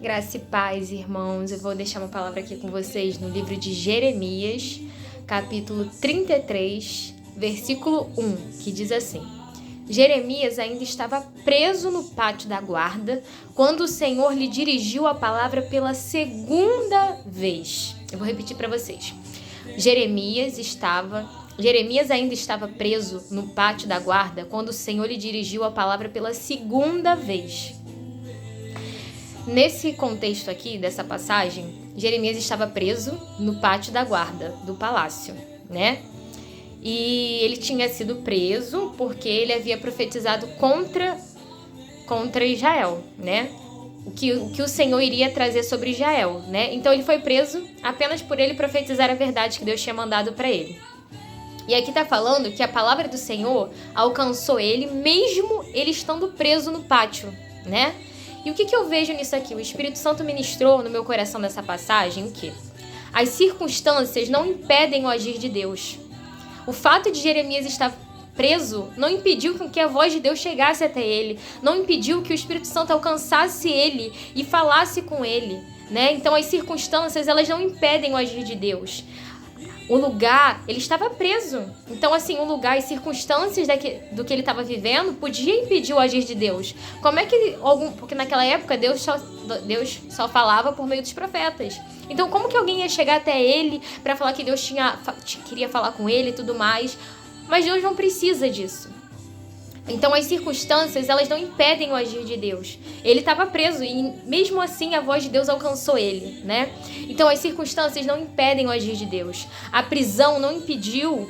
Graça e paz, irmãos. Eu vou deixar uma palavra aqui com vocês no livro de Jeremias, capítulo 33, versículo 1, que diz assim: Jeremias ainda estava preso no pátio da guarda quando o Senhor lhe dirigiu a palavra pela segunda vez. Eu vou repetir para vocês. Jeremias ainda estava preso no pátio da guarda quando o Senhor lhe dirigiu a palavra pela segunda vez. Nesse contexto aqui, dessa passagem, Jeremias estava preso no pátio da guarda do palácio, né? E ele tinha sido preso porque ele havia profetizado contra Israel, né? O que o Senhor iria trazer sobre Israel, né? Então ele foi preso apenas por ele profetizar a verdade que Deus tinha mandado para ele. E aqui tá falando que a palavra do Senhor alcançou ele mesmo ele estando preso no pátio, né? E o que eu vejo nisso aqui? O Espírito Santo ministrou no meu coração nessa passagem o quê? As circunstâncias não impedem o agir de Deus. O fato de Jeremias estar preso não impediu que a voz de Deus chegasse até ele, não impediu que o Espírito Santo alcançasse ele e falasse com ele, né? Então as circunstâncias, elas não impedem o agir de Deus. O lugar, ele estava preso. Então, assim, o lugar e circunstâncias do que ele estava vivendo podia impedir o agir de Deus. Como é que porque naquela época Deus só falava por meio dos profetas. Então, como que alguém ia chegar até ele para falar que Deus queria falar com ele e tudo mais? Mas Deus não precisa disso. Então, as circunstâncias, elas não impedem o agir de Deus. Ele estava preso e, mesmo assim, a voz de Deus alcançou ele, né? Então, as circunstâncias não impedem o agir de Deus. A prisão não impediu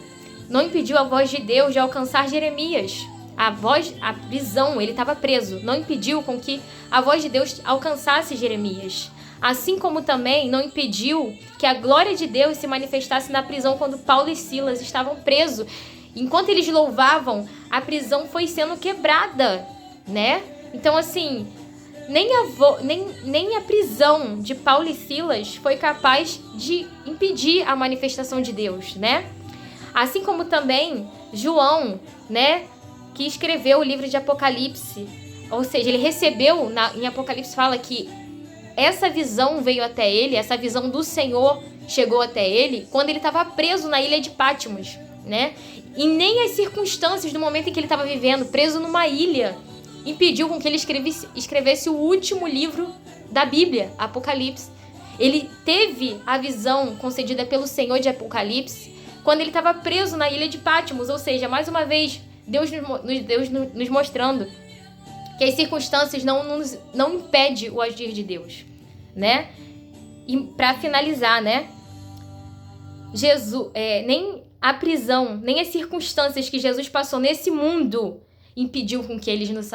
a voz de Deus de alcançar Jeremias. A prisão, ele estava preso, não impediu com que a voz de Deus alcançasse Jeremias. Assim como também não impediu que a glória de Deus se manifestasse na prisão quando Paulo e Silas estavam presos. Enquanto eles louvavam, a prisão foi sendo quebrada, né? Então, assim, nem a prisão de Paulo e Silas foi capaz de impedir a manifestação de Deus, né? Assim como também João, né? Que escreveu o livro de Apocalipse. Ou seja, ele recebeu, em Apocalipse fala que essa visão veio até ele, essa visão do Senhor chegou até ele quando ele estava preso na ilha de Patmos, né? E nem as circunstâncias do momento em que ele estava vivendo, preso numa ilha, impediu com que ele escrevesse o último livro da Bíblia, Apocalipse. Ele teve a visão concedida pelo Senhor de Apocalipse quando ele estava preso na ilha de Patmos. Ou seja, mais uma vez, Deus nos mostrando que as circunstâncias não impedem o agir de Deus, né? E para finalizar, né? Nem a prisão, nem as circunstâncias que Jesus passou nesse mundo impediu com que ele nos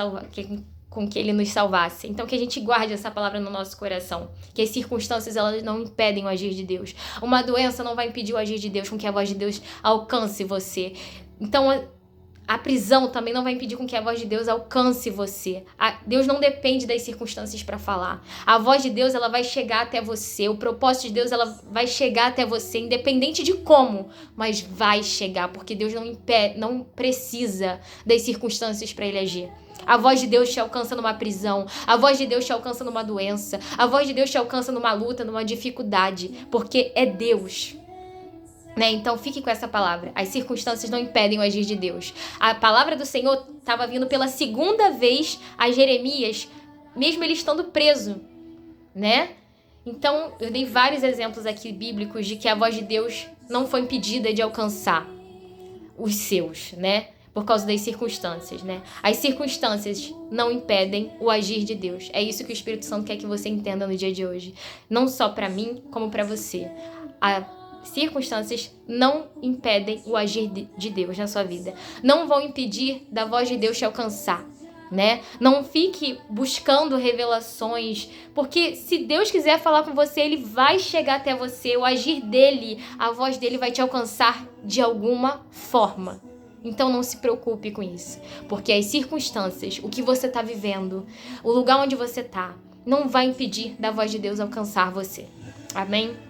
salvasse. Então, que a gente guarde essa palavra no nosso coração. Que as circunstâncias, elas não impedem o agir de Deus. Uma doença não vai impedir o agir de Deus, com que a voz de Deus alcance você. Então, a prisão também não vai impedir com que a voz de Deus alcance você. Deus não depende das circunstâncias para falar. A voz de Deus, ela vai chegar até você. O propósito de Deus, ela vai chegar até você, independente de como, mas vai chegar, porque Deus não precisa das circunstâncias para ele agir. A voz de Deus te alcança numa prisão. A voz de Deus te alcança numa doença. A voz de Deus te alcança numa luta, numa dificuldade, porque é Deus. Né? Então fique com essa palavra. As circunstâncias não impedem o agir de Deus. A palavra do Senhor estava vindo pela segunda vez a Jeremias, mesmo ele estando preso, né? Então eu dei vários exemplos aqui bíblicos de que a voz de Deus não foi impedida de alcançar os seus, né? Por causa das circunstâncias, né? As circunstâncias não impedem o agir de Deus. É isso que o Espírito Santo quer que você entenda no dia de hoje. Não só para mim, como para você. Circunstâncias não impedem o agir de Deus na sua vida. Não vão impedir da voz de Deus te alcançar, né? Não fique buscando revelações, porque se Deus quiser falar com você, ele vai chegar até você. O agir dele, a voz dele vai te alcançar de alguma forma. Então não se preocupe com isso, porque as circunstâncias, o que você está vivendo, o lugar onde você está, não vai impedir da voz de Deus alcançar você. Amém?